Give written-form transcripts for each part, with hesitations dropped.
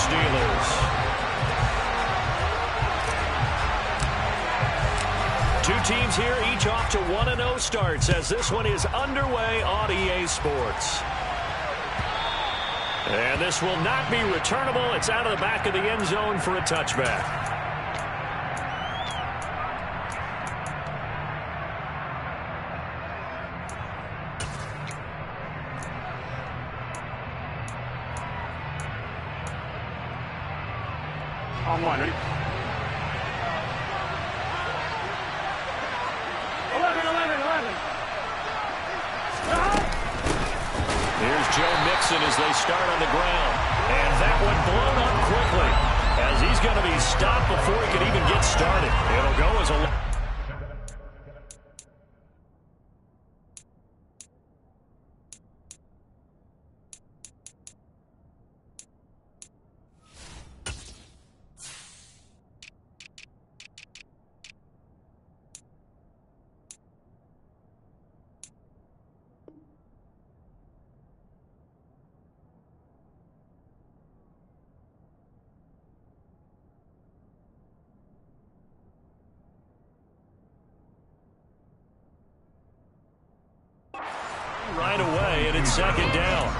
Steelers. Two teams here, each off to 1-0 starts as this one is underway on EA Sports. And this will not be returnable. It's out of the back of the end zone for a touchback. On one. 11, 11, 11. Here's Joe Mixon as they start on the ground. And that one blown up quickly as he's going to be stopped before he can even get started. It'll go as a... right away, and it's second down.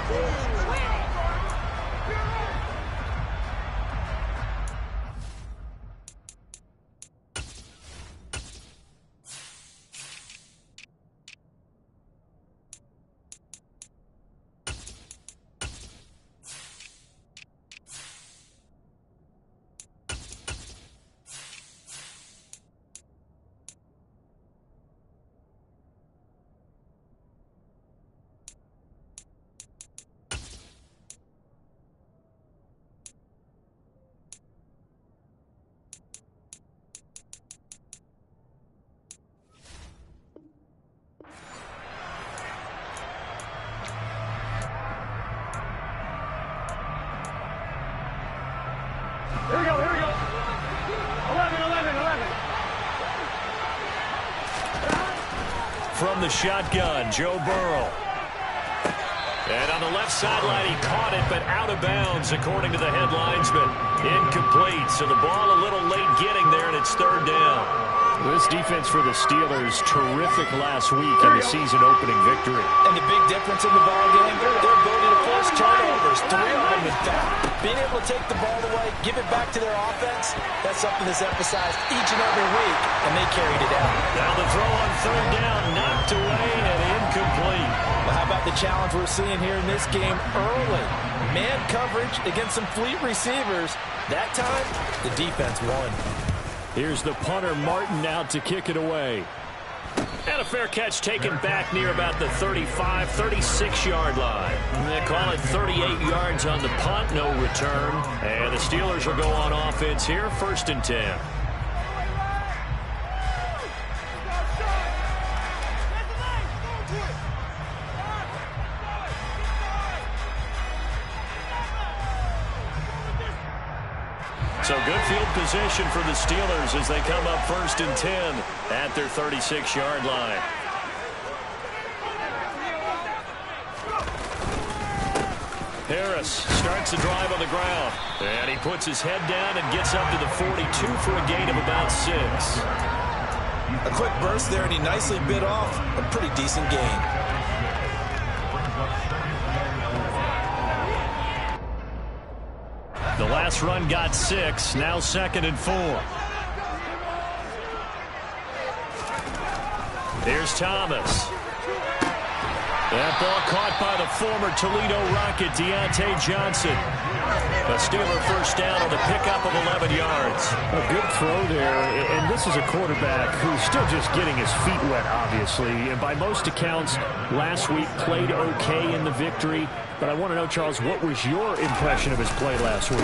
Here we go, here we go. 11, 11, 11. From the shotgun, Joe Burrow. And on the left sideline, he caught it, but out of bounds, according to the head linesman. Incomplete, so the ball a little late getting there, and it's third down. This defense for the Steelers, terrific last week in the season-opening victory. And the big difference in the ball game, their ability to force turnovers, 3 of them in fact. Being able to take the ball away, give it back to their offense, that's something that's emphasized each and every week, and they carried it out. Now the throw on third down, knocked away and incomplete. Well, how about the challenge we're seeing here in this game early? Man coverage against some fleet receivers. That time, the defense won. Here's the punter, Martin, out to kick it away. And a fair catch taken back near about the 35, 36-yard line. They call it 38 yards on the punt, no return. And the Steelers will go on offense here, 1st and 10. So good field position for the Steelers as they come up 1st and 10 at their 36-yard line. Harris starts the drive on the ground. And he puts his head down and gets up to the 42 for a gain of about 6. A quick burst there, and he nicely bit off a pretty decent gain. The last run got 6, now 2nd and 4. Here's Thomas. That ball caught by the former Toledo Rocket, Deontay Johnson. A Steeler first down on the pickup of 11 yards. A good throw there, and this is a quarterback who's still just getting his feet wet, obviously. And by most accounts, last week played okay in the victory. But I want to know, Charles, what was your impression of his play last week?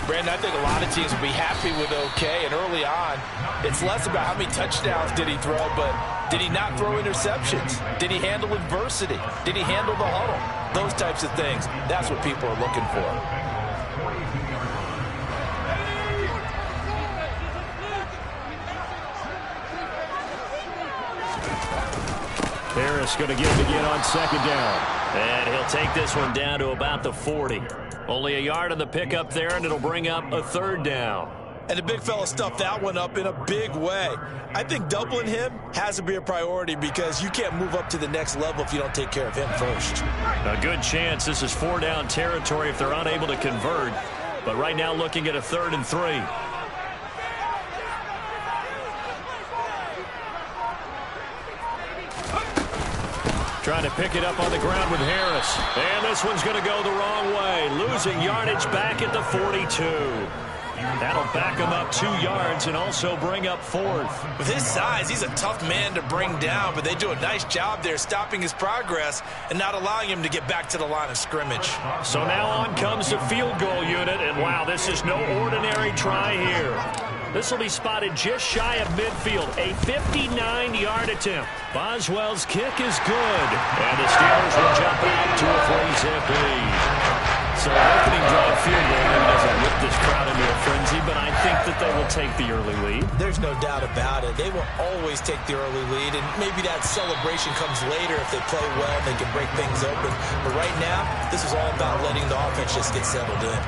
Brandon, I think a lot of teams will be happy with okay, and early on, it's less about how many touchdowns did he throw, but did he not throw interceptions? Did he handle adversity? Did he handle the huddle? Those types of things. That's what people are looking for. Harris going to get it again on 2nd down. And he'll take this one down to about the 40. Only a yard on the pickup there, and it'll bring up a 3rd down. And the big fella stuffed that one up in a big way. I think doubling him has to be a priority because you can't move up to the next level if you don't take care of him first. A good chance this is 4-down territory if they're unable to convert. But right now looking at a 3rd and 3. Trying to pick it up on the ground with Harris. And this one's going to go the wrong way. Losing yardage back at the 42. That'll back him up 2 yards and also bring up 4th. With his size, he's a tough man to bring down, but they do a nice job there stopping his progress and not allowing him to get back to the line of scrimmage. So now on comes the field goal unit, and wow, this is no ordinary try here. This will be spotted just shy of midfield, a 59-yard attempt. Boswell's kick is good, and the Steelers will jump out to a 3-zip lead. So opening drive field goal maybe doesn't whip this crowd into a frenzy, but I think that they will take the early lead. There's no doubt about it. They will always take the early lead, and maybe that celebration comes later if they play well and they can break things open. But right now, this is all about letting the offense just get settled in.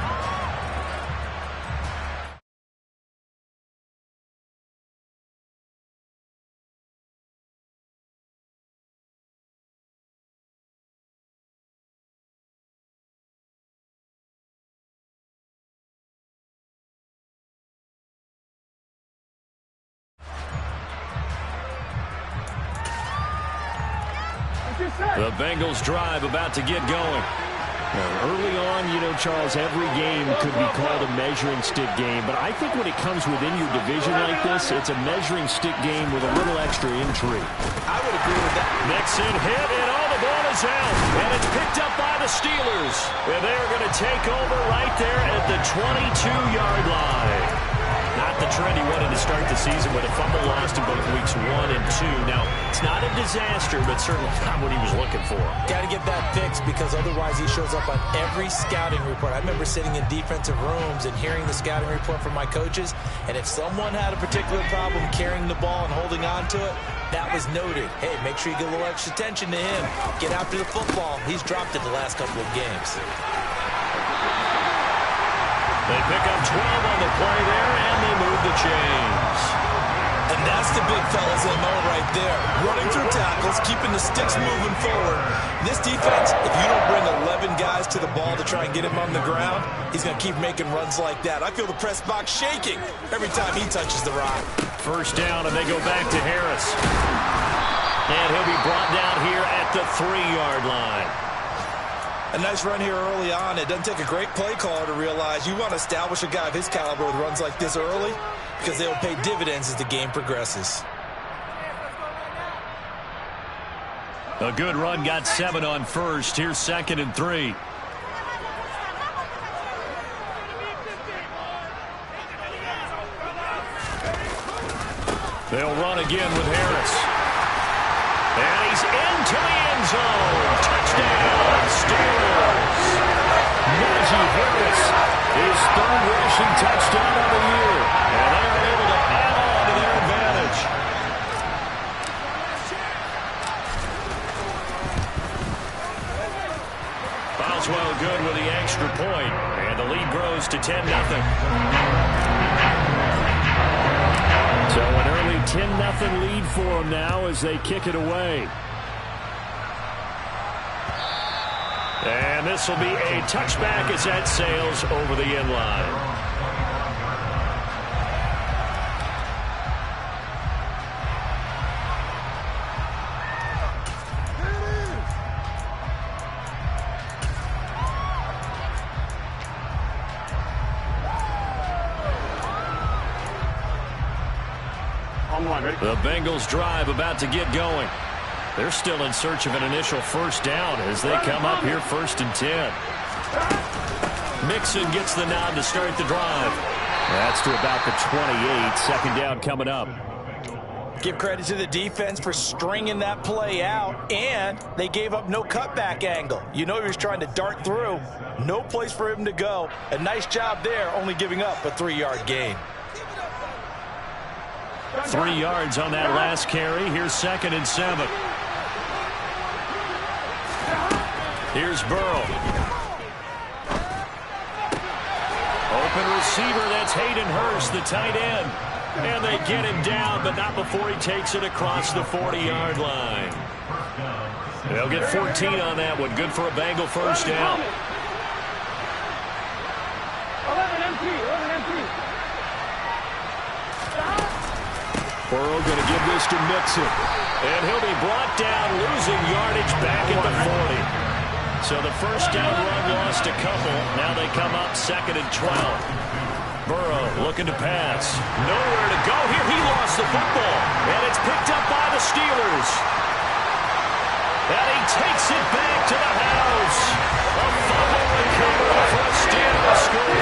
The Bengals drive about to get going. Now, early on, you know, Charles, every game could be called a measuring stick game. But I think when it comes within your division like this, it's a measuring stick game with a little extra intrigue. I would agree with that. Nixon hit, and all the ball is out. And it's picked up by the Steelers. And they're going to take over right there at the 22-yard line. Not the trend he wanted to start the season with a fumble lost in both weeks 1 and 2. Now, it's not a disaster, but certainly not what he was looking for. Got to get that fixed because otherwise he shows up on every scouting report. I remember sitting in defensive rooms and hearing the scouting report from my coaches, and if someone had a particular problem carrying the ball and holding on to it, that was noted. Hey, make sure you get a little extra attention to him. Get after the football. He's dropped it the last couple of games. They pick up 12 on the play there, and they move the chains. And that's the big fella's MO right there. Running through tackles, keeping the sticks moving forward. This defense, if you don't bring 11 guys to the ball to try and get him on the ground, he's going to keep making runs like that. I feel the press box shaking every time he touches the rock. 1st down, and they go back to Harris. And he'll be brought down here at the 3-yard line. A nice run here early on. It doesn't take a great play caller to realize you want to establish a guy of his caliber with runs like this early because they will pay dividends as the game progresses. A good run, got 7 on 1st. Here's 2nd and 3. They'll run again with Harris. And he's into the end zone. Touchdown, Steelers. Najee Harris, his 3rd rushing touchdown of the year. And they're able to add on to their advantage. Boswell good with the extra point. And the lead grows to 10-0. So an early 10-0 lead for them now as they kick it away. And this will be a touchback as that sails over the end line. The Bengals drive about to get going. They're still in search of an initial 1st down as they come up here 1st and 10. Mixon gets the nod to start the drive. That's to about the 28. 2nd down coming up. Give credit to the defense for stringing that play out, and they gave up no cutback angle. You know he was trying to dart through. No place for him to go. A nice job there, only giving up a 3-yard gain. 3 yards on that last carry. Here's 2nd and 7. Here's Burrow. open receiver. That's Hayden Hurst, the tight end. And they get him down, but not before he takes it across the 40-yard line. They'll get 14 on that one. Good for a Bengal first down. 11 empty. Burrow going to give this to Mixon. And he'll be brought down, losing yardage back at the 40. So the first down run lost a couple. Now they come up 2nd and 12. Burrow looking to pass. Nowhere to go here. He lost the football. And it's picked up by the Steelers. And he takes it back to the house. A fumble recovery for a Steelers score.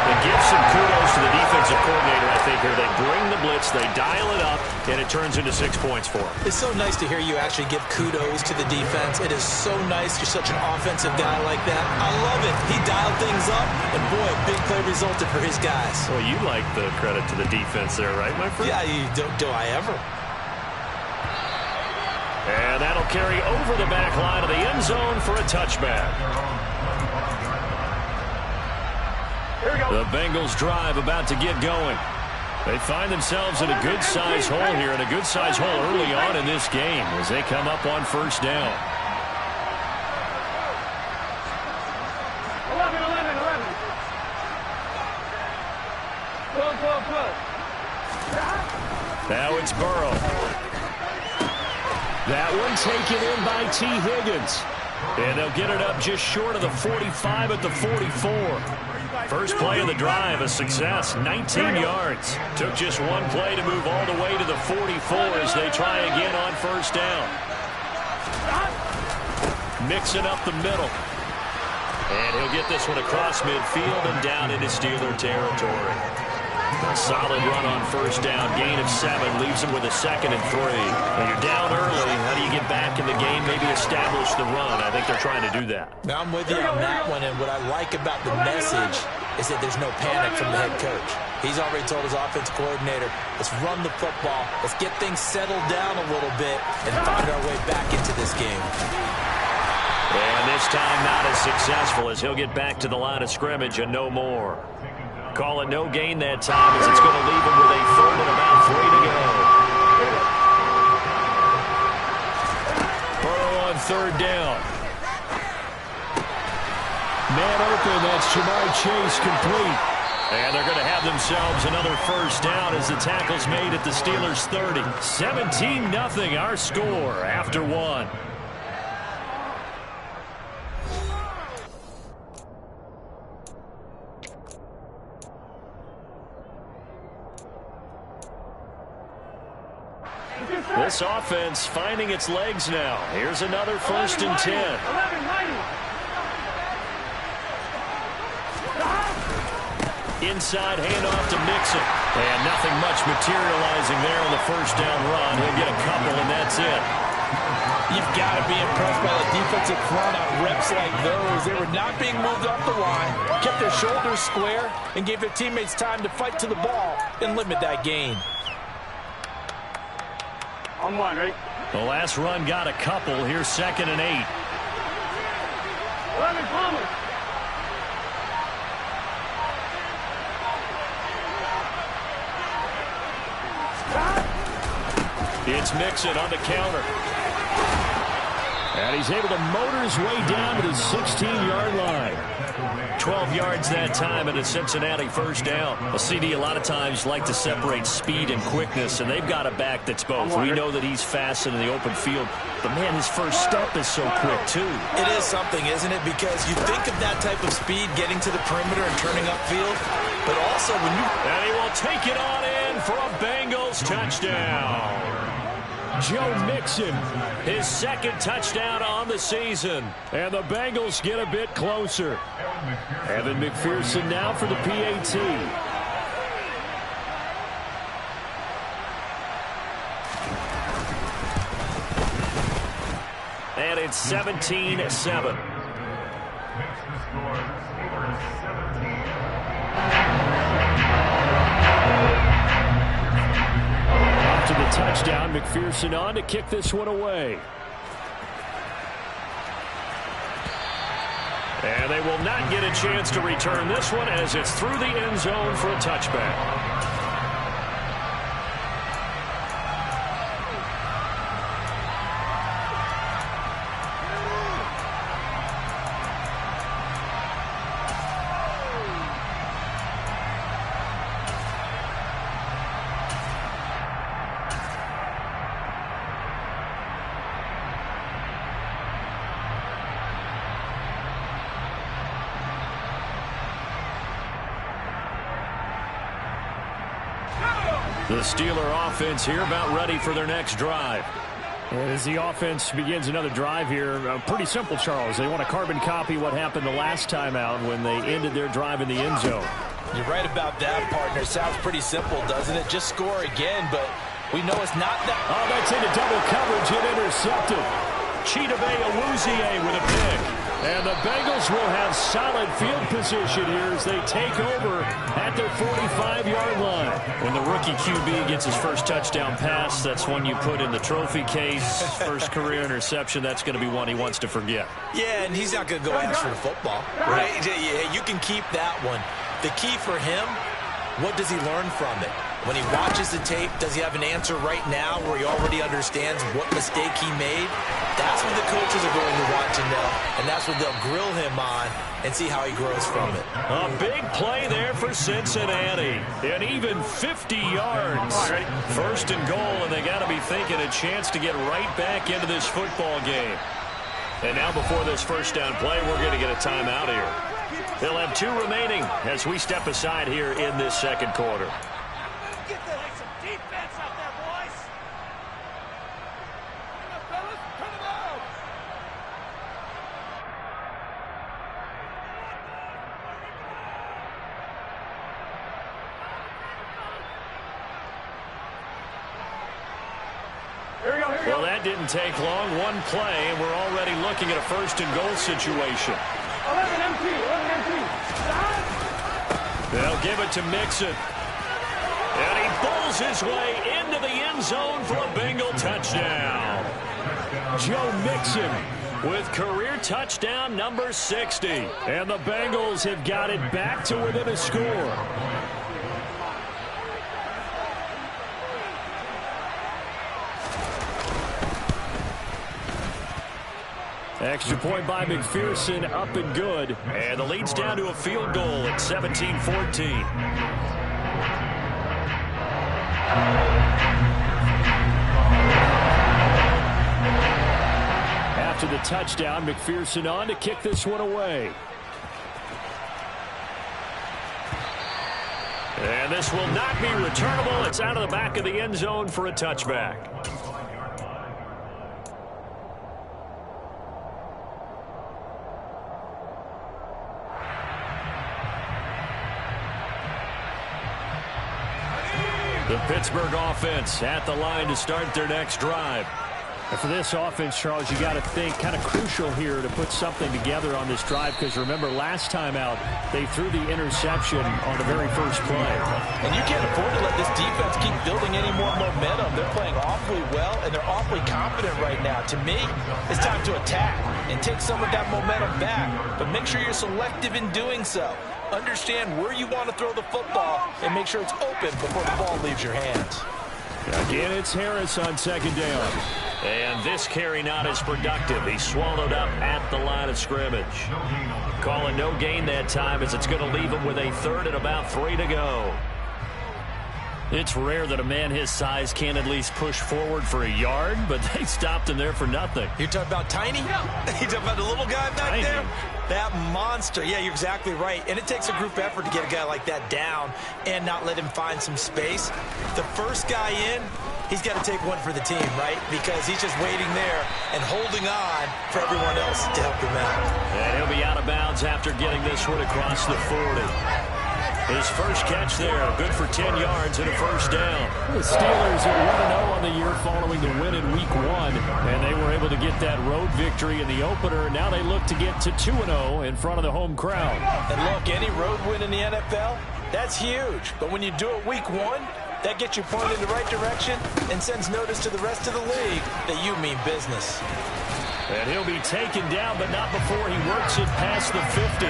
It gives some kudos to the defensive coordinator, I think, here. They bring the blitz, they dial it up, and it turns into 6 points for them. It's so nice to hear you actually give kudos to the defense. It is so nice. You're such an offensive guy like that. I love it. He dialed things up, and boy, a big play resulted for his guys. Well, you like the credit to the defense there, right, my friend? Yeah, do I ever? And that'll carry over the back line of the end zone for a touchback. The Bengals drive about to get going. They find themselves in a good-sized hole here, and a good-sized hole early on in this game as they come up on first down. 11. 12. Now it's Burrow. That one taken in by T. Higgins. And they'll get it up just short of the 45 at the 44. First play of the drive, a success, 19 yards. Took just one play to move all the way to the 44 as they try again on first down. Mixing up the middle. And he'll get this one across midfield and down into Steeler territory. A solid run on first down. Gain of 7 leaves him with a 2nd and 3. And you're down early. How do you get back in the game? Maybe establish the run. I think they're trying to do that. Now I'm with you on that one, and what I like about the message is that there's no panic from the head coach. He's already told his offense coordinator, let's run the football, let's get things settled down a little bit, and find our way back into this game. And this time not as successful as he'll get back to the line of scrimmage and no more. Call it no gain that time as it's going to leave him with a 3rd and about 3 to go. Burrow on 3rd down. Man open, that's Jamar Chase complete. And they're going to have themselves another first down as the tackle's made at the Steelers' 30. 17-0 our score after 1. This offense finding its legs now. Here's another 1st and 10. 11. Inside handoff to Mixon. And nothing much materializing there on the first down run. He'll get a couple, and that's it. You've got to be impressed by the defensive front on reps like those. They were not being moved off the line, kept their shoulders square, and gave their teammates time to fight to the ball and limit that gain. On 1, right? The last run got a couple. Here's 2nd and 8. 11, Palmer. It's Mixon on the counter. And he's able to motor his way down to the 16-yard line. 12 yards that time and a Cincinnati first down. A CD a lot of times like to separate speed and quickness, and they've got a back that's both. We know that he's fast in the open field, but man, his first step is so quick too. It is something, isn't it? Because you think of that type of speed getting to the perimeter and turning upfield, but also when you... And he will take it on in for a Bengals touchdown. Joe Mixon, his 2nd touchdown on the season. And the Bengals get a bit closer. Evan McPherson now for the PAT. And it's 17-7. To the touchdown, McPherson on to kick this one away. And they will not get a chance to return this one as it's through the end zone for a touchback. The Steeler offense here about ready for their next drive. As the offense begins another drive here, pretty simple, Charles. They want to carbon copy what happened the last time out when they ended their drive in the end zone. You're right about that, partner. Sounds pretty simple, doesn't it? Just score again, but we know it's not that. Oh, that's into double coverage and intercepted. Chidobe Awuzie with a pick. And the Bengals will have solid field position here as they take over at their 45-yard line. When the rookie QB gets his first touchdown pass, that's one you put in the trophy case. First career interception, that's going to be one he wants to forget. Yeah, and he's not going to go ask for the football, right? Yeah, you can keep that one. The key for him, what does he learn from it? When he watches the tape, does he have an answer right now where he already understands what mistake he made? That's what the coaches are going to watch and know, and that's what they'll grill him on and see how he grows from it. A big play there for Cincinnati. An even 50 yards. First and goal, and they got to be thinking a chance to get right back into this football game. And now before this first down play, we're going to get a timeout here. They'll have 2 remaining as we step aside here in this second quarter. Get the some defense out there, boys. Fellas, turn them out. Here we go, here we go. Well, that didn't take long. One play, and we're already looking at a first and goal situation. 11 MT, 11 MT. They'll give it to Mixon. And he pulls his way into the end zone for a Bengal touchdown. Joe Mixon with career touchdown number 60. And the Bengals have got it back to within a score. Extra point by McPherson, up and good. And the lead's down to a field goal at 17-14. After the touchdown, McPherson on to kick this one away. And this will not be returnable. It's out of the back of the end zone for a touchback. The Pittsburgh offense at the line to start their next drive. And for this offense, Charles, you got to think kind of crucial here to put something together on this drive, because remember last time out they threw the interception on the very first play. And you can't afford to let this defense keep building any more momentum. They're playing awfully well, and they're awfully confident right now. To me, it's time to attack and take some of that momentum back, but make sure you're selective in doing so. Understand where you want to throw the football and make sure it's open before the ball leaves your hands. Again, it's Harris on second down. And this carry not as productive. He swallowed up at the line of scrimmage. Calling no gain that time as it's going to leave him with a third and about 3 to go. It's rare that a man his size can't at least push forward for a yard, but they stopped him there for nothing. You're talking about Tiny? You're talking about the little guy back there? That monster. Yeah, you're exactly right. And it takes a group effort to get a guy like that down and not let him find some space. The first guy in, he's got to take one for the team, right? Because he's just waiting there and holding on for everyone else to help him out. And he'll be out of bounds after getting this one across the 40. His first catch there, good for 10 yards and a first down. The Steelers are 1-0 on the year following the win in Week 1, and they were able to get that road victory in the opener. Now they look to get to 2-0 in front of the home crowd. And look, any road win in the NFL, that's huge. But when you do it Week 1, that gets you pointed in the right direction and sends notice to the rest of the league that you mean business. And he'll be taken down, but not before he works it past the 50.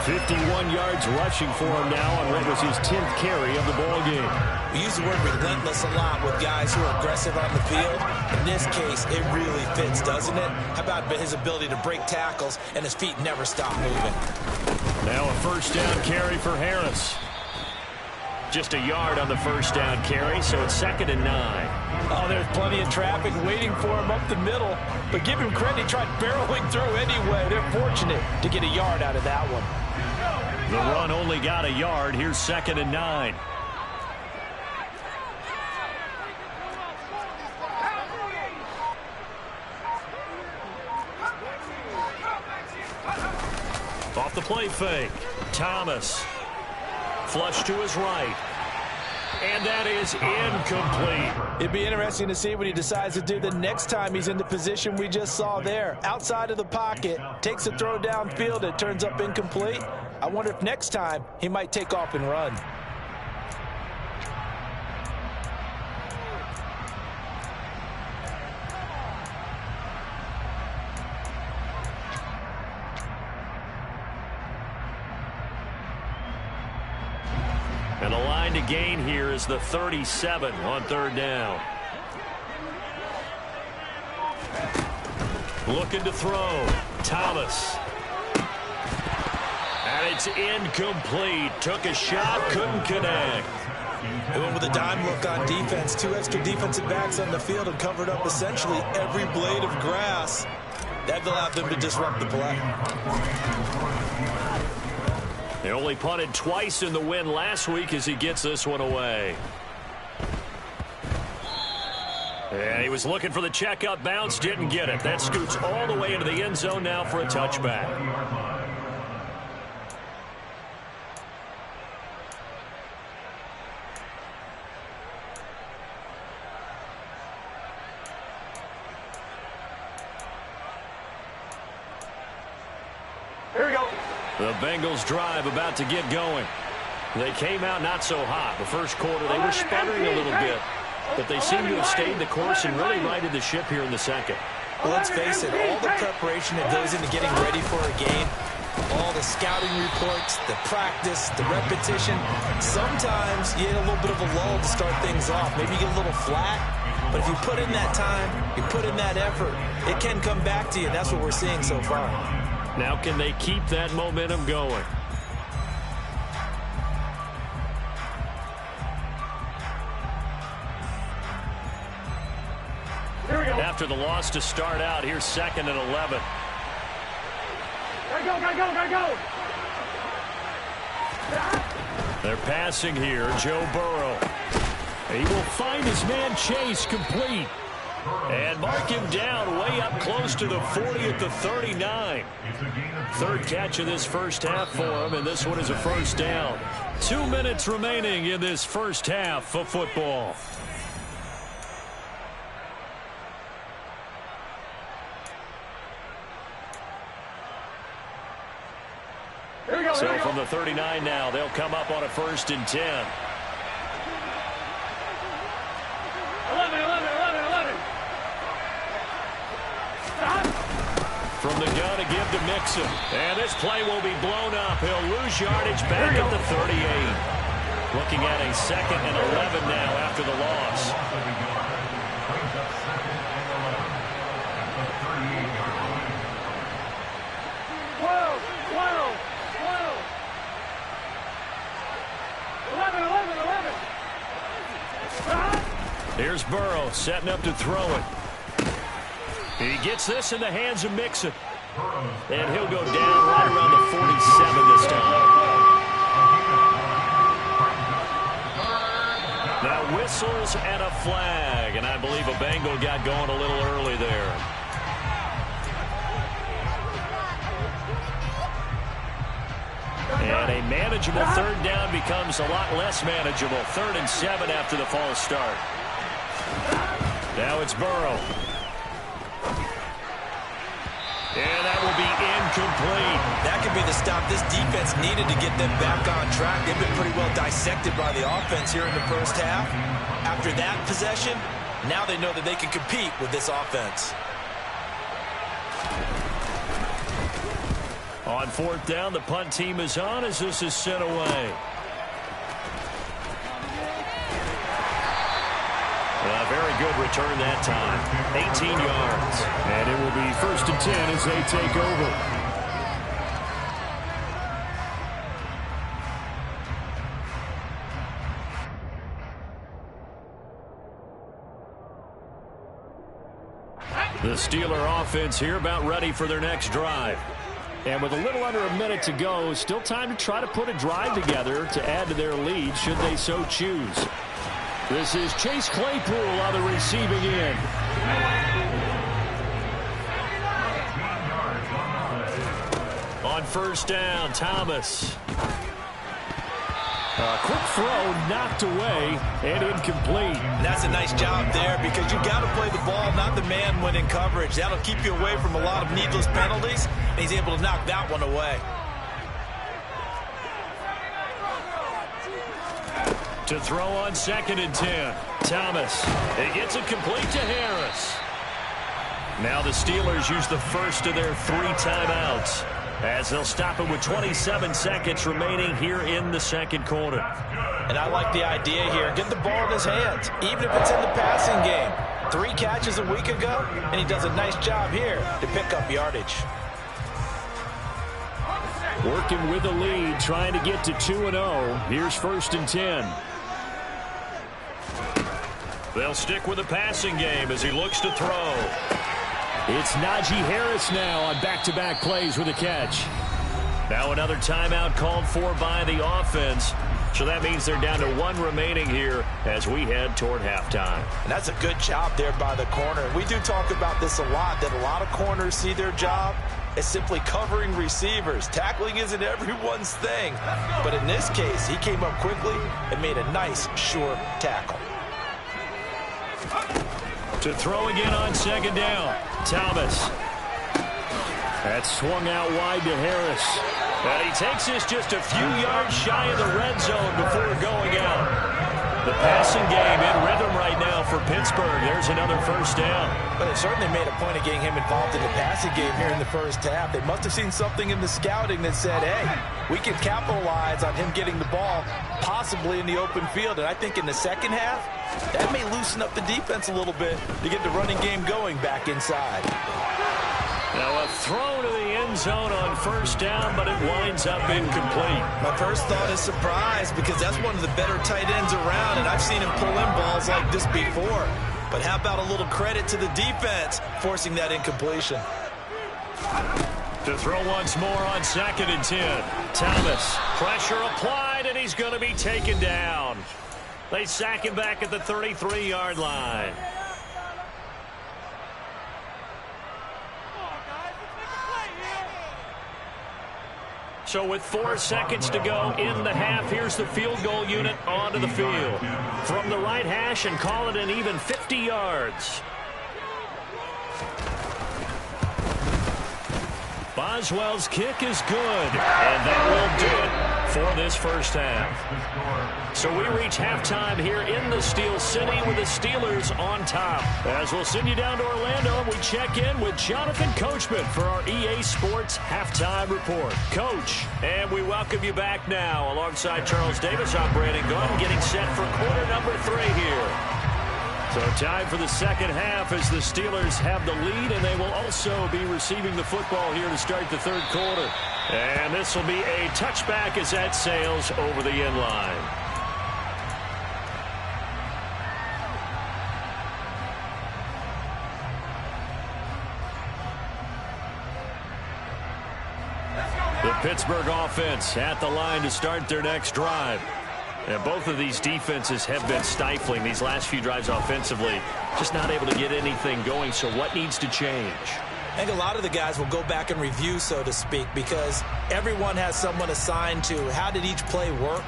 51 yards rushing for him now on what was his 10th carry of the ball game. We use the word relentless a lot with guys who are aggressive on the field. In this case, it really fits, doesn't it? How about his ability to break tackles and his feet never stop moving? Now a first down carry for Harris. Just a yard on the first down carry, so it's 2nd and 9. Oh, there's plenty of traffic waiting for him up the middle. But give him credit, he tried barreling through anyway. They're fortunate to get a yard out of that one. The run only got a yard. Here's 2nd and 9. Off the play fake. Thomas. Flush to his right. And that is incomplete. It'd be interesting to see what he decides to do the next time he's in the position we just saw there. Outside of the pocket, takes a throw downfield, it turns up incomplete. I wonder if next time he might take off and run. And the line to gain here is the 37 on 3rd down. Looking to throw. Thomas. And it's incomplete. Took a shot, couldn't connect. They went with a dime look on defense. 2 extra defensive backs on the field and covered up essentially every blade of grass. That allowed them to disrupt the play. They only punted twice in the win last week as he gets this one away. And he was looking for the checkup bounce, didn't get it. That scoots all the way into the end zone now for a touchback. Here we go. The Bengals drive about to get going. They came out not so hot. The first quarter, they were sputtering a little bit. But they seem to have stayed the course and really righted the ship here in the second. Well, let's face it, all the preparation that goes into getting ready for a game, all the scouting reports, the practice, the repetition, sometimes you get a little bit of a lull to start things off. Maybe you get a little flat. But if you put in that time, you put in that effort, it can come back to you, and that's what we're seeing so far. Now can they keep that momentum going? Here we go. After the loss to start out, here's 2nd and 11. Gotta go, gotta go, gotta go. They're passing here, Joe Burrow. He will find his man Chase complete. And mark him down way up close to the 40 at the 39. 3rd catch of this first half for him, and this one is a first down. 2 minutes remaining in this first half of football. Here we go, So here we go. from the 39 now, they'll come up on a 1st and 10. 11, 11, 11, 11. Stop. From the gun to give to Mixon. And this play will be blown up. He'll lose yardage back at the 38. Looking at a 2nd and 11 now after the loss. Whoa, whoa, whoa. 11, 11, 11. Stop. Here's Burrow setting up to throw it. He gets this in the hands of Mixon. And he'll go down right around the 47 this time. Now whistles and a flag. And I believe a Bengal got going a little early there. And a manageable 3rd down becomes a lot less manageable. 3rd and 7 after the false start. Now it's Burrow. And that will be incomplete. That could be the stop this defense needed to get them back on track. They've been pretty well dissected by the offense here in the first half. After that possession, now they know that they can compete with this offense. On fourth down, the punt team is on as this is sent away. A very good return that time. 18 yards. And it will be 1st and 10 as they take over. The Steeler offense here about ready for their next drive. And with a little under a minute to go, still time to try to put a drive together to add to their lead should they so choose. This is Chase Claypool on the receiving end. On first down, Thomas. A quick throw knocked away and incomplete. And that's a nice job there because you've got to play the ball, not the man when in coverage. That'll keep you away from a lot of needless penalties, and he's able to knock that one away. To throw on 2nd and 10. Thomas. It gets it complete to Harris. Now the Steelers use the first of their 3 timeouts as they'll stop it with 27 seconds remaining here in the second quarter. And I like the idea here. Get the ball in his hands, even if it's in the passing game. 3 catches a week ago, and he does a nice job here to pick up yardage. Working with the lead, trying to get to 2-0. Here's 1st and 10. They'll stick with the passing game as he looks to throw. It's Najee Harris now on back-to-back plays with a catch. Now another timeout called for by the offense. So that means they're down to 1 remaining here as we head toward halftime. And that's a good job there by the corner. We do talk about this a lot, that a lot of corners see their job as simply covering receivers. Tackling isn't everyone's thing. But in this case, he came up quickly and made a nice, sure tackle. To throw again on 2nd down. Thomas. That's swung out wide to Harris. And he takes this just a few yards shy of the red zone before going out. The passing game in rhythm right now for Pittsburgh. There's another 1st down. But it certainly made a point of getting him involved in the passing game here in the first half. They must have seen something in the scouting that said, hey, we can capitalize on him getting the ball possibly in the open field. And I think in the second half, that may loosen up the defense a little bit to get the running game going back inside. Now a throw to the end zone on 1st down, but it winds up incomplete. My first thought is surprise because that's one of the better tight ends around, and I've seen him pull in balls like this before. But how about a little credit to the defense forcing that incompletion? To throw once more on 2nd and 10. Thomas, pressure applied, and he's going to be taken down. They sack him back at the 33-yard line. So with 4 seconds to go in the half, here's the field goal unit onto the field. From the right hash and call it an even 50 yards. Boswell's kick is good, and that will do it for this first half. So we reach halftime here in the Steel City with the Steelers on top. As we'll send you down to Orlando, and we check in with Jonathan Coachman for our EA Sports Halftime Report. Coach, and we welcome you back now alongside Charles Davis. I'm Brandon Gordon getting set for quarter number 3 here. So time for the second half as the Steelers have the lead, and they will also be receiving the football here to start the third quarter. And this will be a touchback as that sails over the end line. The Pittsburgh offense at the line to start their next drive. And both of these defenses have been stifling these last few drives offensively. Just not able to get anything going. So what needs to change? I think a lot of the guys will go back and review, so to speak, because everyone has someone assigned to how did each play work.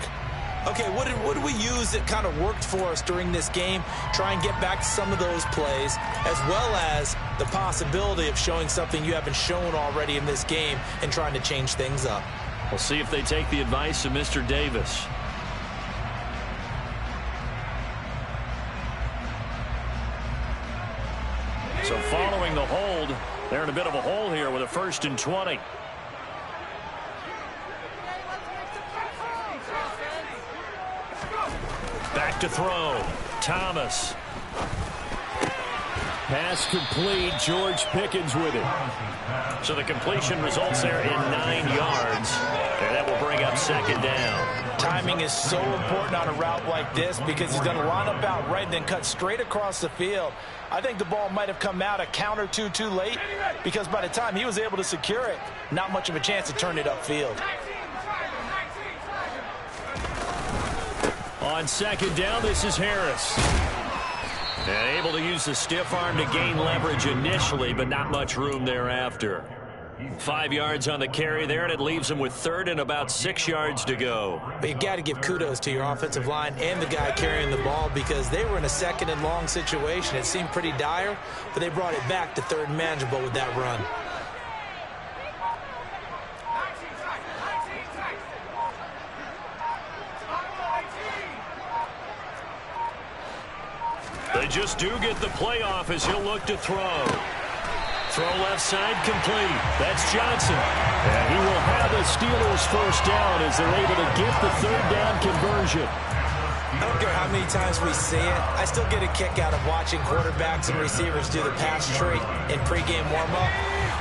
Okay, what did we use that kind of worked for us during this game? Try and get back to some of those plays, as well as the possibility of showing something you haven't shown already in this game and trying to change things up. We'll see if they take the advice of Mr. Davis. So following the hold, they're in a bit of a hole here with a 1st and 20. Back to throw. Thomas. Pass complete. George Pickens with it. So the completion results there in 9 yards. And that will bring up second down. Timing is so important on a route like this because he's going to line up out right and then cut straight across the field. I think the ball might have come out a count or two too late because by the time he was able to secure it, not much of a chance to turn it upfield. On second down, this is Harris. And able to use the stiff arm to gain leverage initially, but not much room thereafter. 5 yards on the carry there, and it leaves him with third and about 6 yards to go. But you've got to give kudos to your offensive line and the guy carrying the ball because they were in a second and long situation. It seemed pretty dire, but they brought it back to third and manageable with that run. They just do get the playoff as he'll look to throw. Throw left side complete. That's Johnson. And he will have the Steelers first down as they're able to get the third down conversion. I don't care how many times we see it. I still get a kick out of watching quarterbacks and receivers do the pass tree in pregame warm-up.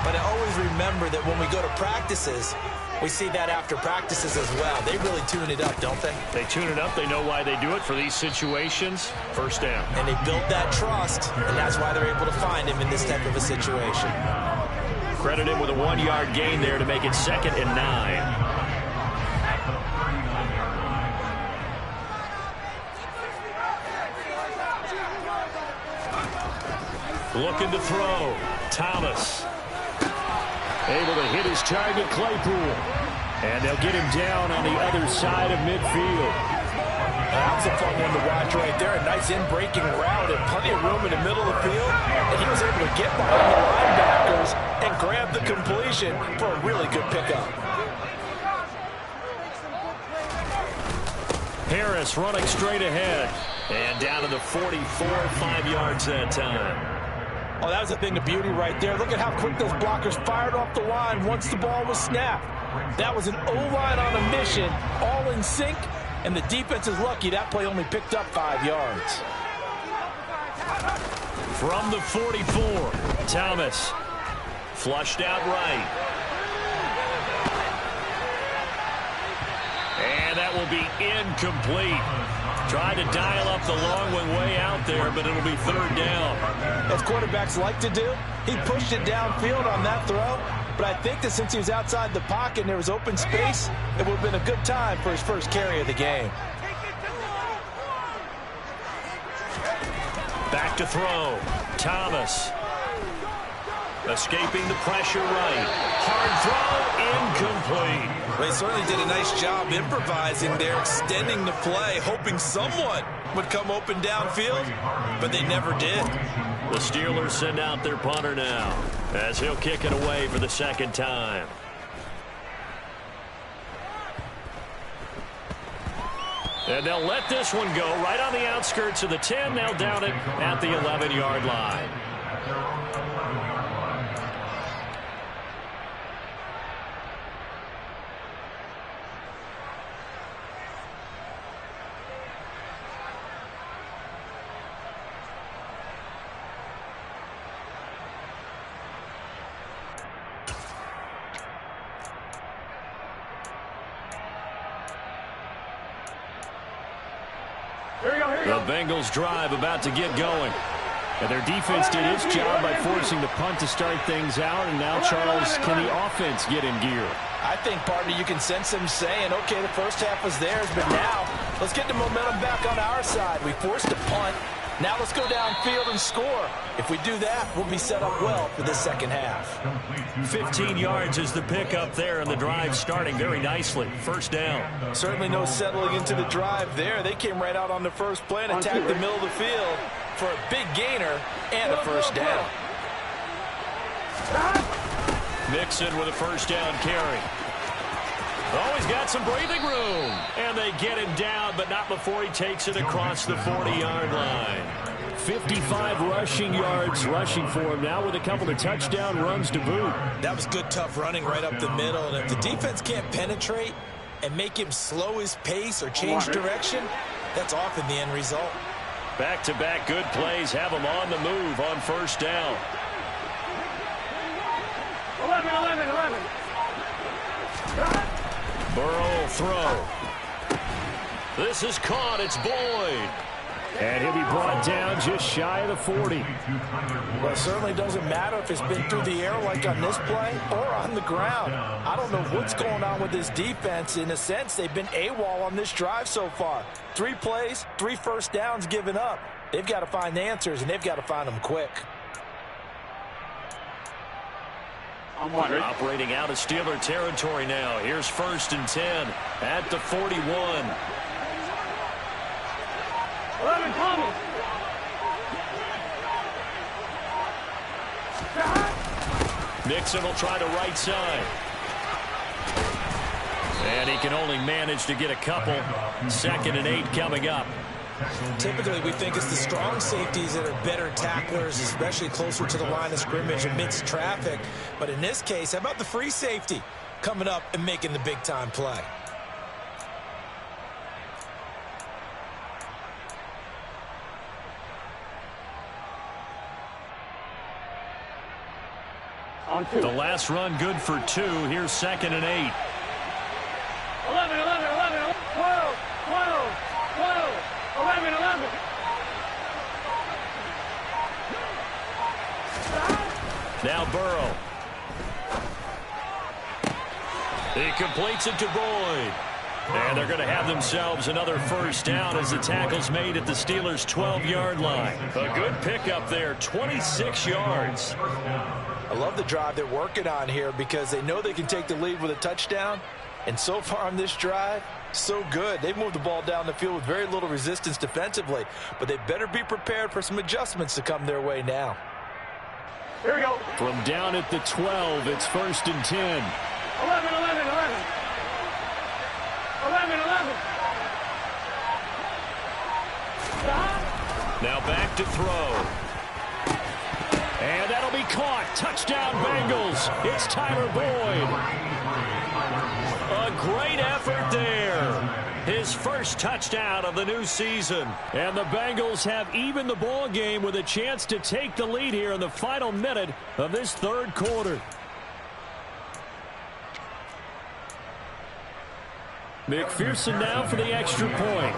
But I always remember that when we go to practices, we see that after practices as well. They really tune it up, don't they? They tune it up. They know why they do it for these situations. First down. And they built that trust, and that's why they're able to find him in this type of a situation. Credit him with a 1-yard gain there to make it 2nd and 9. Looking to throw. Thomas. Able to hit his target, Claypool. And they'll get him down on the other side of midfield. That was a fun one to watch right there. A nice in-breaking route and plenty of room in the middle of the field. And he was able to get behind the linebackers and grab the completion for a really good pickup. Harris running straight ahead. And down to the 44, 5 yards that time. Oh, that was a thing of beauty right there. Look at how quick those blockers fired off the line once the ball was snapped. That was an O-line on a mission, all in sync, and the defense is lucky that play only picked up 5 yards. From the 44, Thomas. Flushed out right. And that will be incomplete. Tried to dial up the long one way out there, but it'll be third down. As quarterbacks like to do, he pushed it downfield on that throw. But I think that since he was outside the pocket and there was open space, it would have been a good time for his first carry of the game. Back to throw. Thomas. Escaping the pressure right. Hard throw, incomplete. They certainly did a nice job improvising there, extending the play, hoping someone would come open downfield, but they never did. The Steelers send out their punter now as he'll kick it away for the second time. And they'll let this one go right on the outskirts of the 10. They'll down it at the 11-yard line. The Bengals drive about to get going. And their defense did its job by forcing the punt to start things out. And now, Charles, can the offense get in gear? I think, partner, you can sense them saying, okay, the first half was theirs, but now let's get the momentum back on our side. We forced a punt. Now let's go downfield and score. If we do that, we'll be set up well for this second half. 15 yards is the pickup there, and the drive starting very nicely. First down. Certainly no settling into the drive there. They came right out on the first play and attacked the middle of the field for a big gainer and a first down. Mixon with a first down carry. Always got some breathing room. And they get him down, but not before he takes it across the 40-yard line. 55 rushing yards rushing for him now with a couple of touchdown runs to boot. That was good, tough running right up the middle. And if the defense can't penetrate and make him slow his pace or change direction, That's often the end result. Back-to-back good plays have them on the move on first down. 11, 11, 11. Burrow will throw. This is caught. It's Boyd. And he'll be brought down just shy of the 40. Well, it certainly doesn't matter if it's been through the air like on this play or on the ground. I don't know what's going on with this defense. In a sense, they've been AWOL on this drive so far. 3 plays, 3 first downs given up. They've got to find answers, and they've got to find them quick. They're operating out of Steeler territory now. Here's 1st and 10 at the 41. 11, coming. Nixon will try to right side. And he can only manage to get a couple. 2nd and 8 coming up. Typically, we think it's the strong safeties that are better tacklers, especially closer to the line of scrimmage amidst traffic. But in this case, how about the free safety coming up and making the big-time play? The last run good for 2. Here's 2nd and 8. 11, 11, 11, 12, 12, 12, 11, 11. Now Burrow. He completes it to Boyd. And they're going to have themselves another first down as the tackle's made at the Steelers' 12-yard line. A good pickup there, 26 yards. I love the drive they're working on here because they know they can take the lead with a touchdown. And so far on this drive, so good. They've moved the ball down the field with very little resistance defensively. But they better be prepared for some adjustments to come their way now. Here we go. From down at the 12, it's 1st and 10. 11, 11, 11. 11, 11. Now back to throw. And that'll be caught. Touchdown, Bengals. It's Tyler Boyd. A great effort there. His first touchdown of the new season. And the Bengals have evened the ball game with a chance to take the lead here in the final minute of this 3rd quarter. McPherson now for the extra point.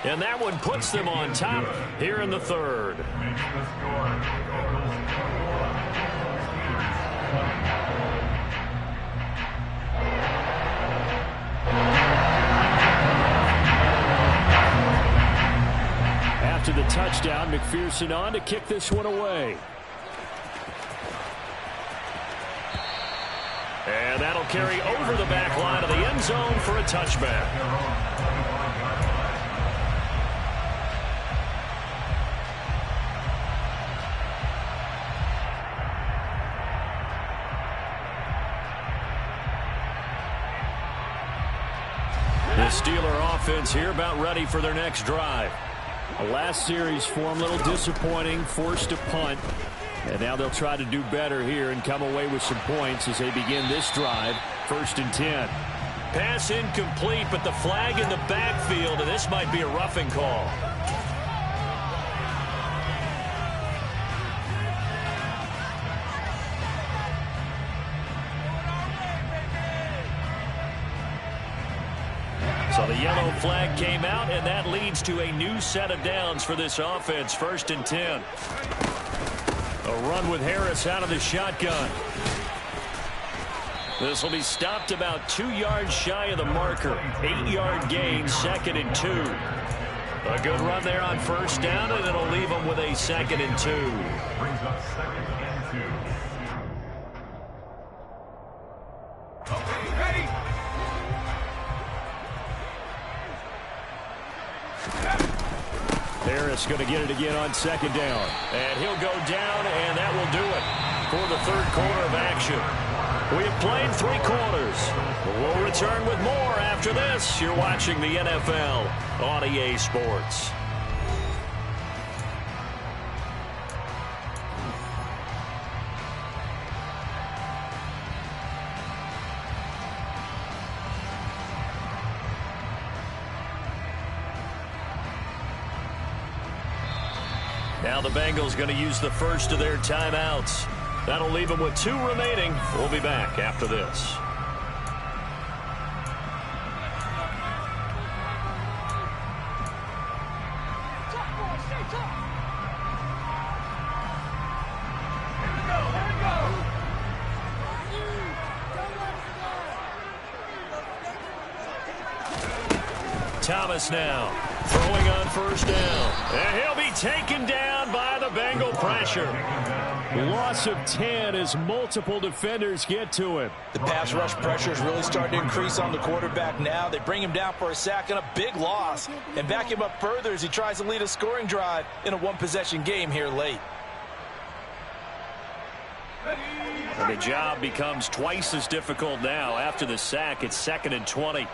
And that one puts them on top here in the 3rd. After the touchdown, McPherson on to kick this one away. And that'll carry over the back line of the end zone for a touchback. The Steeler offense here about ready for their next drive. The last series for them, a little disappointing, forced to punt. And now they'll try to do better here and come away with some points as they begin this drive. 1st and 10. Pass incomplete, but the flag in the backfield, and this might be a roughing call. So the yellow flag came out, and that leads to a new set of downs for this offense. 1st and 10. A run with Harris out of the shotgun. This will be stopped about 2 yards shy of the marker. 8-yard gain, 2nd and 2. A good run there on first down, and it'll leave them with a 2nd and 2. Brings up 2nd and 2. Ready? Harris going to get it again on 2nd down. And he'll go down, and that will do it for the 3rd quarter of action. We have played 3 quarters. We'll return with more after this. You're watching the NFL on EA Sports. Now the Bengals going to use the first of their timeouts. That'll leave them with 2 remaining. We'll be back after this. Thomas now throwing on first down. And he'll be taken down by the Bengal pressure. Loss of 10 as multiple defenders get to him. The pass rush pressure is really starting to increase on the quarterback now. They bring him down for a sack and a big loss and back him up further as he tries to lead a scoring drive in a one-possession game here late. And the job becomes twice as difficult now. After the sack, it's 2nd and 20.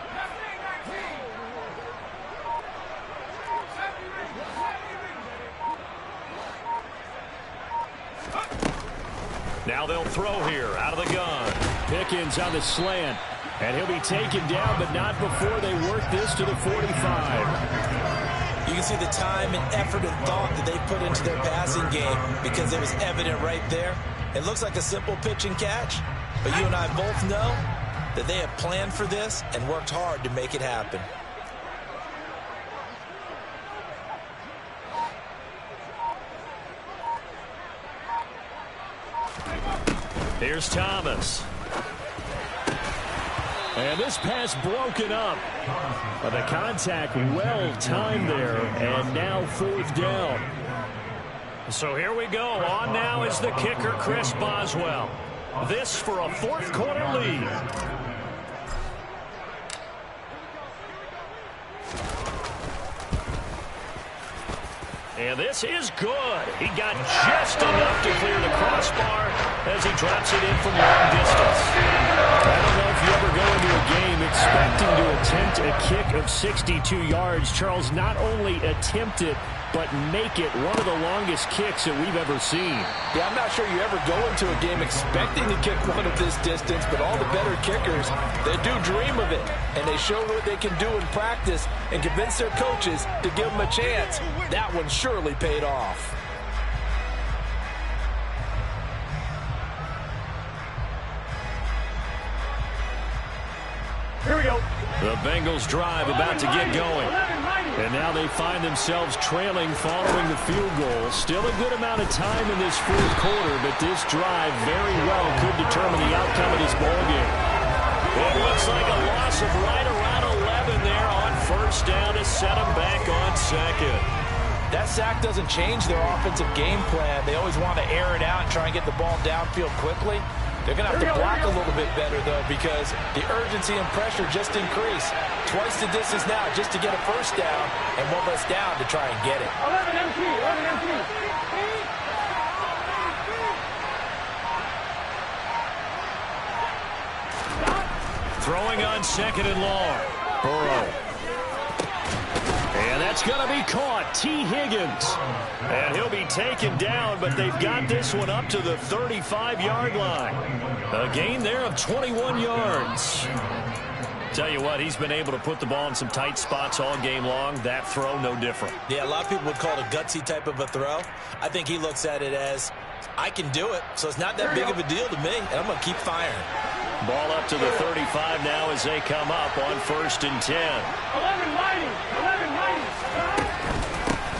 Now they'll throw here out of the gun. Pickens on the slant. And he'll be taken down, but not before they work this to the 45. You can see the time and effort and thought that they put into their passing game because it was evident right there. It looks like a simple pitch and catch, but you and I both know that they have planned for this and worked hard to make it happen. Here's Thomas. And this pass broken up. But the contact well timed there, and now 4th down. So here we go. On now is the kicker, Chris Boswell. This for a 4th quarter lead. And this is good. He got just enough to clear the crossbar as he drops it in from long distance. I don't know if you ever go into a game expecting to attempt a kick of 62 yards. Charles, not only attempt it, but make it one of the longest kicks that we've ever seen. Yeah, I'm not sure you ever go into a game expecting to kick one of this distance, but all the better kickers, they do dream of it. And they show what they can do in practice and convince their coaches to give them a chance. That one surely paid off. Here we go. The Bengals drive about to get going. And now they find themselves trailing following the field goal. Still a good amount of time in this 4th quarter, but this drive very well could determine the outcome of this ballgame. It looks like a loss of right around 11 there on first down to set them back on 2nd. That sack doesn't change their offensive game plan. They always want to air it out and try and get the ball downfield quickly. They're going to have to block a little bit better, though, because the urgency and pressure just increased. Twice the distance now just to get a first down and one less down to try and get it. 11 MT, 11 MT. Throwing on 2nd and long. Burrow. And that's going to be caught. T. Higgins. And he'll be taken down, but they've got this one up to the 35-yard line. A gain there of 21 yards. Tell you what, he's been able to put the ball in some tight spots all game long. That throw, no different. Yeah, a lot of people would call it a gutsy type of a throw. I think he looks at it as, I can do it, so it's not that big of a deal to me, and I'm going to keep firing. Ball up to the 35 now as they come up on 1st and 10. 11 mighty, 11 mighty.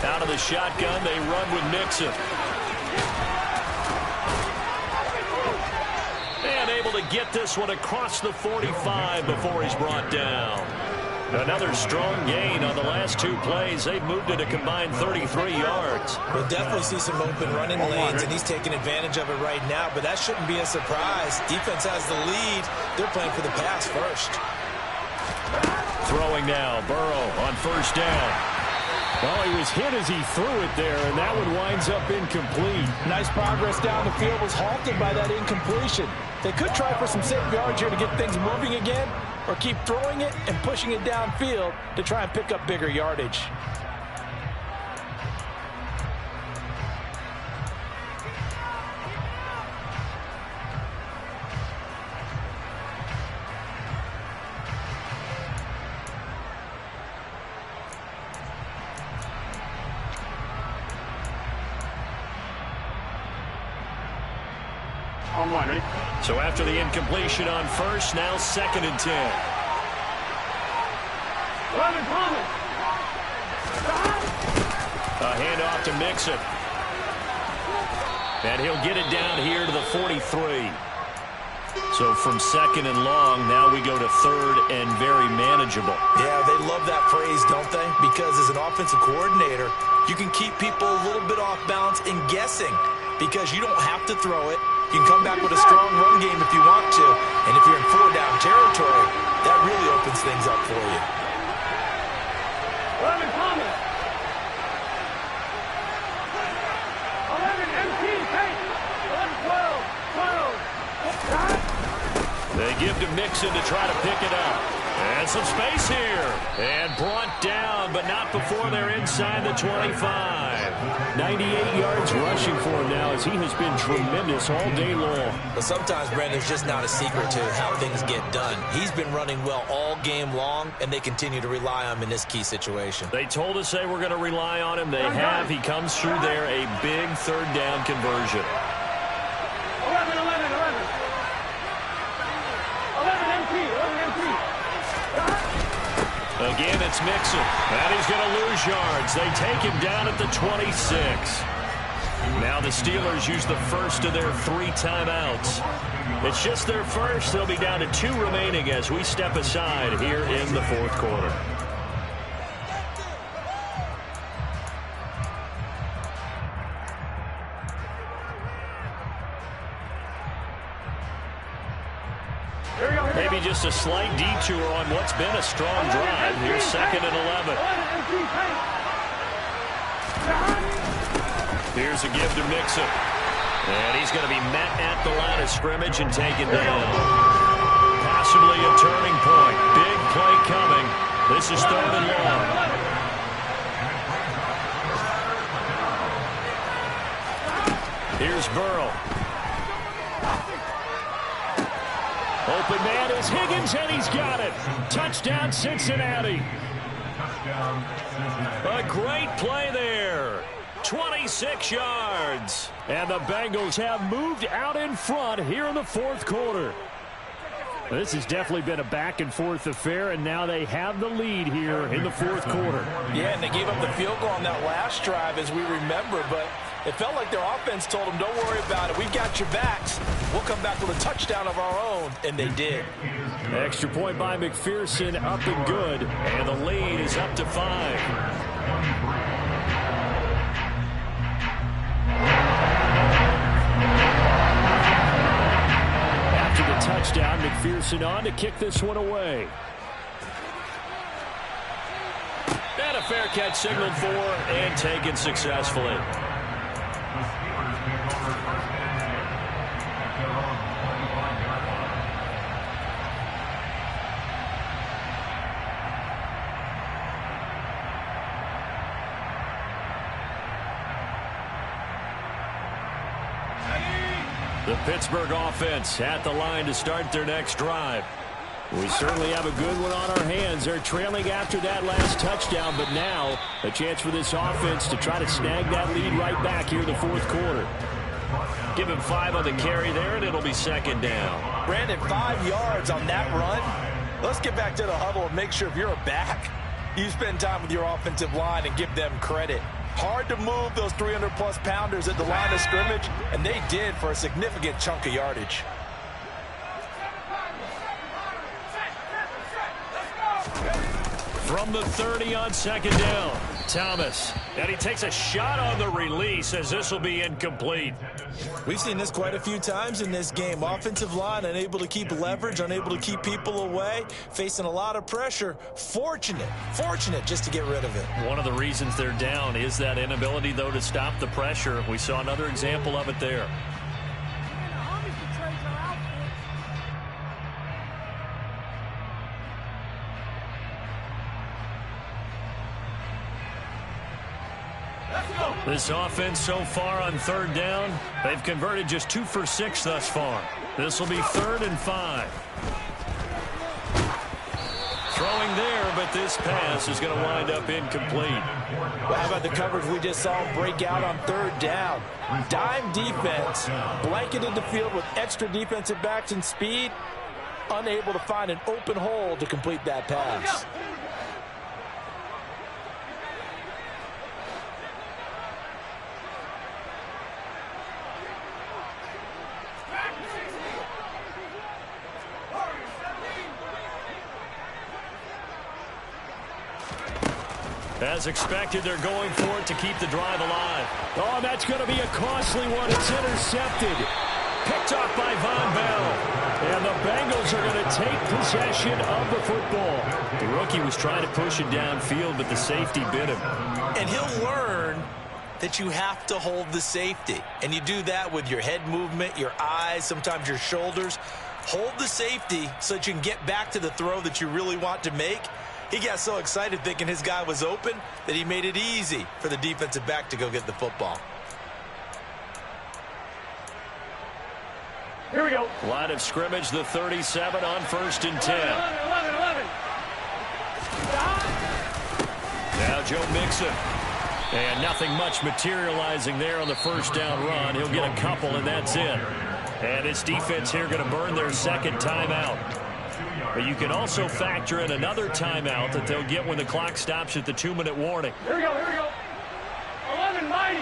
Out of the shotgun, they run with Mixon. And able to get this one across the 45 before he's brought down. Another strong gain on the last 2 plays. They've moved it a combined 33 yards. We'll definitely see some open running lanes, and he's taking advantage of it right now, but that shouldn't be a surprise. Defense has the lead. They're playing for the pass first. Throwing now, Burrow on first down. Well, he was hit as he threw it there, and that one winds up incomplete. Nice progress down the field was halted by that incompletion. They could try for some safe yards here to get things moving again, or keep throwing it and pushing it downfield to try and pick up bigger yardage. On one, ready? So after the incompletion on first, now 2nd and 10. 11, Thomas. A handoff to Mixon. And he'll get it down here to the 43. So from 2nd and long, now we go to 3rd and very manageable. Yeah, they love that phrase, don't they? Because as an offensive coordinator, you can keep people a little bit off balance and guessing because you don't have to throw it. You can come back with a strong run game if you want to. And if you're in 4-down territory, that really opens things up for you. 11, Thomas. 11, MT, Tate. 11, 12, 12. They give to Mixon to try to pick it up. And some space here. And brought down, but not before they're inside the 25. 98 yards rushing for him now as he has been tremendous all day long. But sometimes, Brandon, there's just not a secret to how things get done. He's been running well all game long, and they continue to rely on him in this key situation. They told us they were going to rely on him. They have. He comes through there, a big 3rd down conversion. 11, 11, 11. 11, MT, 11, MT. Again, it's Mixon. And he's going to lose yards. They take him down at the 26. Now the Steelers use the first of their 3 timeouts. It's just their first. They'll be down to 2 remaining as we step aside here in the 4th quarter. Maybe just a slight detour on what's been a strong drive. Here's 2nd and 11. Here's a give to Mixon. And he's going to be met at the line of scrimmage and taken down. Possibly a turning point. Big play coming. This is 3rd and long. Here's Burrow. Open man is Higgins, and he's got it. Touchdown, Cincinnati. A great play there. 26 yards. And the Bengals have moved out in front here in the 4th quarter. This has definitely been a back-and-forth affair, and now they have the lead here in the 4th quarter. Yeah, and they gave up the field goal on that last drive, as we remember, but it felt like their offense told them, don't worry about it. We've got your backs. We'll come back with a touchdown of our own, and they did. Extra point by McPherson, up and good, and the lead is up to 5. After the touchdown, McPherson on to kick this one away. And a fair catch signaled for and taken successfully. The Pittsburgh offense at the line to start their next drive. We certainly have a good one on our hands. They're trailing after that last touchdown, but now a chance for this offense to try to snag that lead right back here in the 4th quarter. Give him 5 on the carry there, and it'll be 2nd down. Brandon, 5 yards on that run. Let's get back to the huddle and make sure if you're a back, you spend time with your offensive line and give them credit. Hard to move those 300-plus pounders at the line of scrimmage, and they did for a significant chunk of yardage. From the 30 on 2nd down, Thomas. And he takes a shot on the release as this will be incomplete. We've seen this quite a few times in this game. Offensive line unable to keep leverage, unable to keep people away, facing a lot of pressure. Fortunate just to get rid of it. One of the reasons they're down is that inability, though, to stop the pressure. We saw another example of it there. This offense so far on 3rd down, they've converted just 2 for 6 thus far. This will be 3rd and 5. Throwing there, but this pass is going to wind up incomplete. Well, how about the coverage we just saw him break out on third down? Dime defense, blanketed the field with extra defensive backs and speed, unable to find an open hole to complete that pass. As expected, they're going for it to keep the drive alive. Oh, that's going to be a costly one. It's intercepted. Picked off by Von Bell. And the Bengals are going to take possession of the football. The rookie was trying to push it downfield, but the safety bit him. And he'll learn that you have to hold the safety. And you do that with your head movement, your eyes, sometimes your shoulders. Hold the safety so that you can get back to the throw that you really want to make. He got so excited thinking his guy was open that he made it easy for the defensive back to go get the football. Here we go. Line of scrimmage, the 37 on 1st and 10. 11. Now Joe Mixon. And nothing much materializing there on the first down run. He'll get a couple, and that's it. And his defense here going to burn their second timeout. But you can also factor in another timeout that they'll get when the clock stops at the 2-minute warning. Here we go. 11 mighty.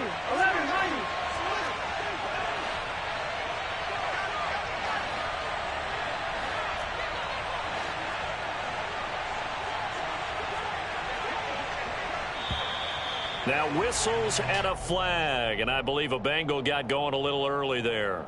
Now whistles and a flag, and I believe a Bengal got going a little early there.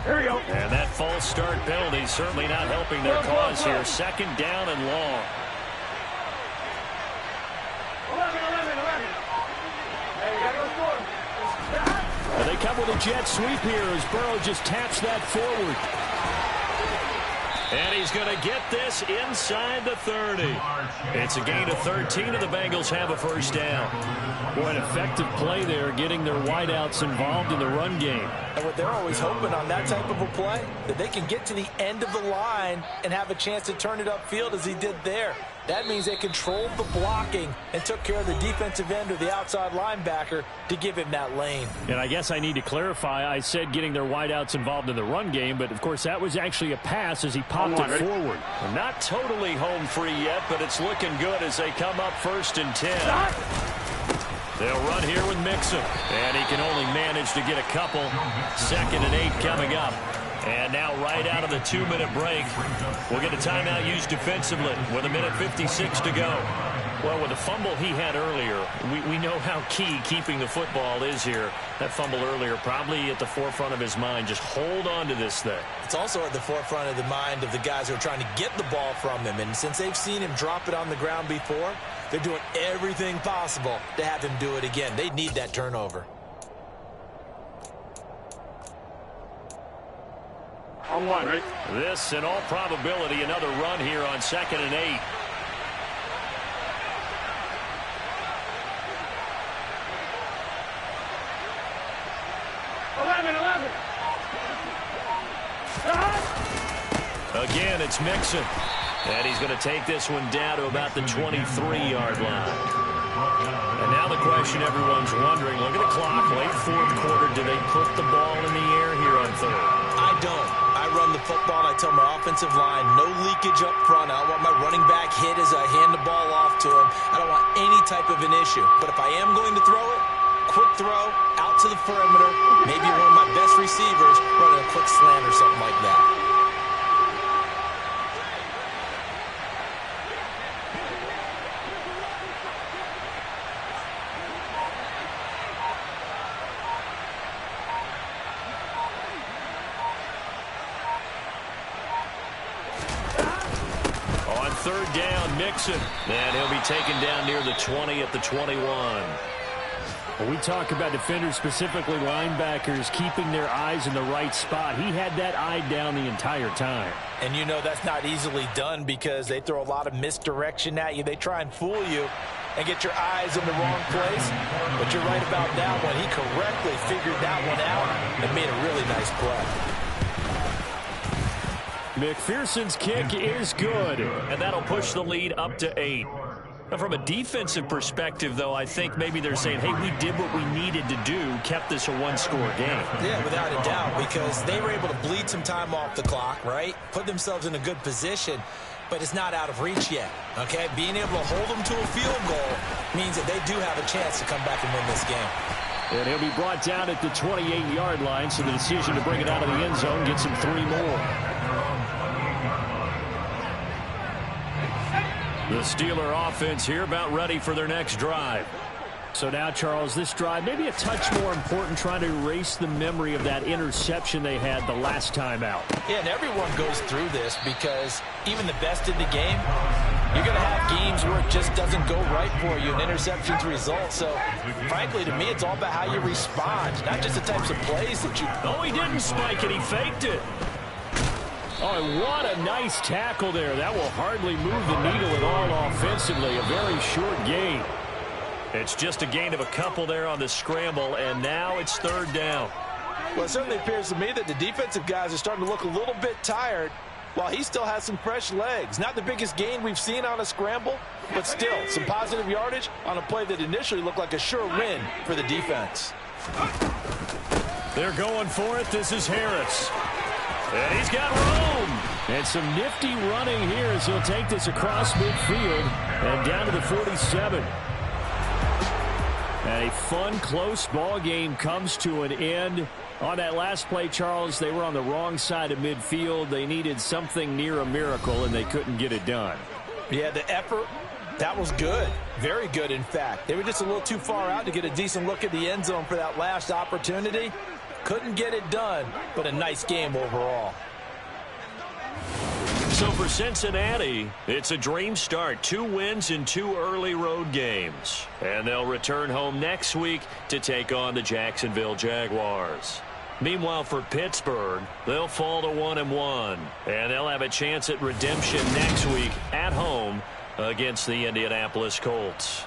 Here we go. And that false start penalty certainly not helping their cause here. Second down and long. 11. Hey, you gotta go score. And they come with a jet sweep here as Burrow just taps that forward. And he's going to get this inside the 30. It's a gain of 13, and the Bengals have a first down. Boy, an effective play there, getting their wideouts involved in the run game. And what they're always hoping on that type of a play, that they can get to the end of the line and have a chance to turn it upfield as he did there. That means they controlled the blocking and took care of the defensive end or the outside linebacker to give him that lane. And I guess I need to clarify, I said getting their wideouts involved in the run game, but of course that was actually a pass as he popped it forward. Not totally home free yet, but it's looking good as they come up 1st and 10. They'll run here with Mixon, and he can only manage to get a couple. 2nd and 8 coming up. And now right out of the 2-minute break, we'll get a timeout used defensively with 1:56 to go. Well, with the fumble he had earlier, we know how key keeping the football is here. That fumble earlier probably at the forefront of his mind. Just hold on to this thing. It's also at the forefront of the mind of the guys who are trying to get the ball from him. And since they've seen him drop it on the ground before, they're doing everything possible to have him do it again. They need that turnover. On one, right? This, in all probability, another run here on 2nd and 8. Again, it's Mixon. And he's going to take this one down to about the 23-yard line. And now the question everyone's wondering, look at the clock, late 4th quarter, do they put the ball in the air here on 3rd? I don't. I run the football, and I tell my offensive line, no leakage up front. I don't want my running back hit as I hand the ball off to him. I don't want any type of an issue. But if I am going to throw it, quick throw, out to the perimeter, maybe one of my best receivers running a quick slant or something like that. Third down, Mixon. And he'll be taken down near the 20 at the 21. When we talk about defenders, specifically linebackers, keeping their eyes in the right spot, he had that eye down the entire time. And you know that's not easily done because they throw a lot of misdirection at you. They try and fool you and get your eyes in the wrong place. But you're right about that one. He correctly figured that one out and made a really nice play. McPherson's kick is good. And that'll push the lead up to 8. Now, from a defensive perspective, though, I think maybe they're saying, hey, we did what we needed to do, kept this a one-score game. Yeah, without a doubt, because they were able to bleed some time off the clock, right? Put themselves in a good position, but it's not out of reach yet, okay? Being able to hold them to a field goal means that they do have a chance to come back and win this game. And he'll be brought down at the 28-yard line, so the decision to bring it out of the end zone gets him 3 more. The Steeler offense here about ready for their next drive. So now, Charles, this drive maybe a touch more important, trying to erase the memory of that interception they had the last time out. Yeah, and everyone goes through this because even the best in the game, you're going to have games where it just doesn't go right for you, and interceptions result. So, frankly, to me, it's all about how you respond, not just the types of plays that you... Oh, he didn't spike it. He faked it. Oh, what a nice tackle there. That will hardly move the needle at all offensively. A very short gain. It's just a gain of a couple there on the scramble, and now it's 3rd down. Well, it certainly appears to me that the defensive guys are starting to look a little bit tired while he still has some fresh legs. Not the biggest gain we've seen on a scramble, but still some positive yardage on a play that initially looked like a sure win for the defense. They're going for it. This is Harris. And he's got room. And some nifty running here as he'll take this across midfield and down to the 47. And a fun, close ball game comes to an end. On that last play, Charles, they were on the wrong side of midfield. They needed something near a miracle, and they couldn't get it done. Yeah, the effort, that was good. Very good, in fact. They were just a little too far out to get a decent look at the end zone for that last opportunity. Couldn't get it done, but a nice game overall. So for Cincinnati, it's a dream start. 2 wins in 2 early road games. And they'll return home next week to take on the Jacksonville Jaguars. Meanwhile, for Pittsburgh, they'll fall to 1-1. And they'll have a chance at redemption next week at home against the Indianapolis Colts.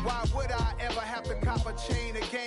Why would I ever have to cop a chain again?